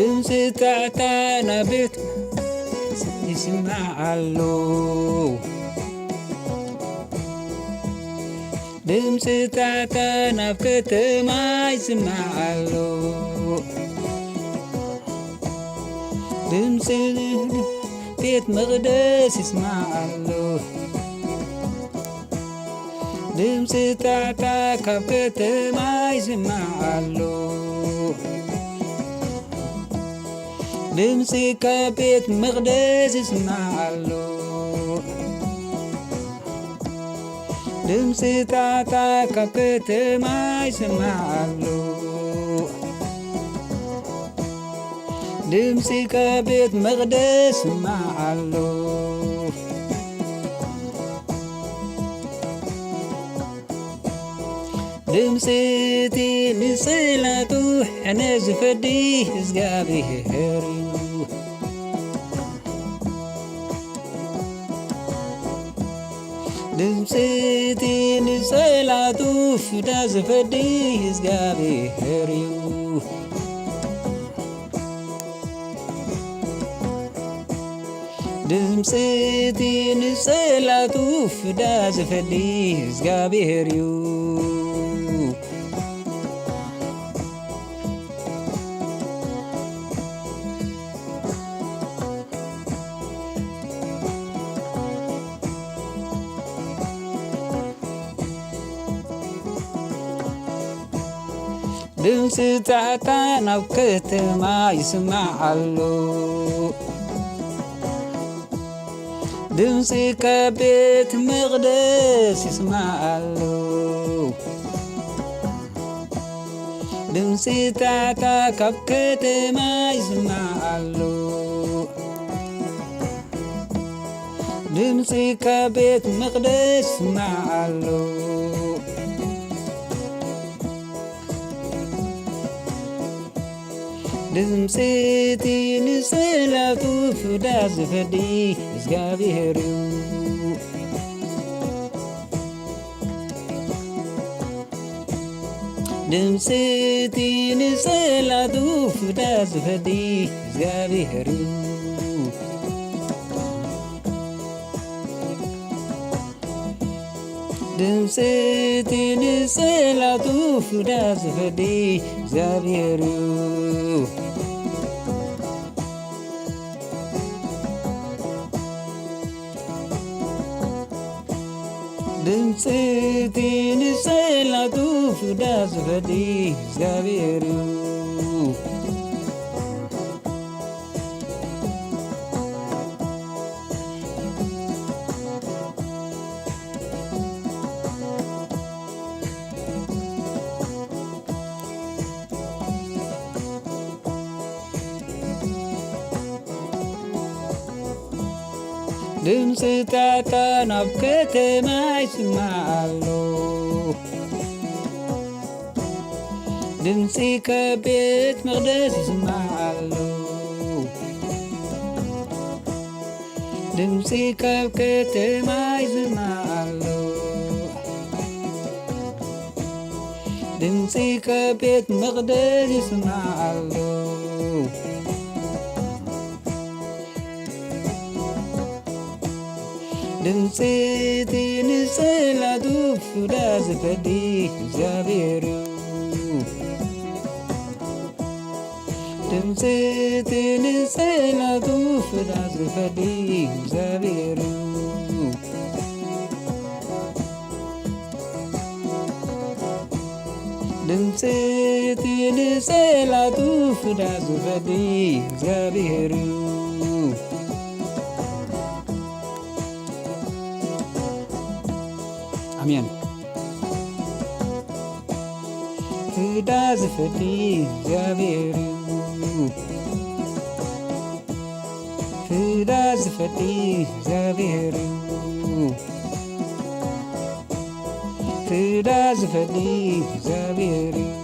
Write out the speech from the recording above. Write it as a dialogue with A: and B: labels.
A: ድምፂ ጣዕታ ናብ ቤት ይስማዓሉ ድምፂ ጣዕታ ናብ ከተማ ይስማዓሉ ድምፂ ቤት መቕደስ ይስማዓሉ ድምፂ ጣዕታ ካብ ከተማ ይስማዓሉ ድምፂ ካብ ቤት መቕደስ ይስማዓሉ ድምፂ ጣዕታ ካብ ከተማ ይስማዓሉ ድምፂ ካብ ቤት መቕደስ ይስማዓሉ ድምፂ እቲ ንጽላቱ ሕነ ዝፈድህ እግዚኣብሔር እዩ ድምፂ እቲ ንጽላቱ ፍዳ ዝፈድህ እግዚኣብሔር እዩ ድምፂ እቲ ንጽላቱ ፍዳ ዝፈድህ እግዚኣብሔር እዩ ድምፂ ጣዕታ ናብ ከተማ ይስማዓሉ ድምፂ ካብ ቤት መቕደስ ይስማዓሉ ድምፂ ጣዕታ ካብ ከተማ ይስማዓሉ ድምፂ ካብ ቤት መቕደስ ይስማዓሉ ድምፂ እቲ ንጽላቱ ፍዳ ዝፈድህ እግዚኣብሔር እዩ ድምፂ እቲ ንጽላቱ ፍዳ ዝፈድህ እግዚኣብሔር እዩ ድምፂ እቲ ንጽላቱ ፍዳ ዝፈድህ እግዚኣብሔር እዩ ድምፂ እቲ ንጽላቱ ፍዳ ዝፈድህ እግዚኣብሔር እዩ ድምፂ ጣዕታ ናብ ከተማ ይስማዓሉ ድምፂ ካብ ቤት መቕደስ ይስማዓሉ ድምፂ ካብ ከተማ ይስማዓሉ ድምፂ ካብ ቤት መቕደስ ይስማዓሉ ድምፂ እቲ ንጽላቱ ፍዳ ዝፈድህ እግዚኣብሔር እዩ ድምፂ እቲ ንጽላቱ ፍዳ ዝፈድህ እግዚኣብሔር እዩ ድምፂ እቲ ንጽላቱ ፍዳ ዝፈድህ እግዚኣብሔር እዩ አሜን ፍዳ ዝፈድህ እግዚአብሔር እዩ ፍዳ ዝፈድህ እግዚአብሔር እዩ ፍዳ ዝፈድህ እግዚአብሔር እዩ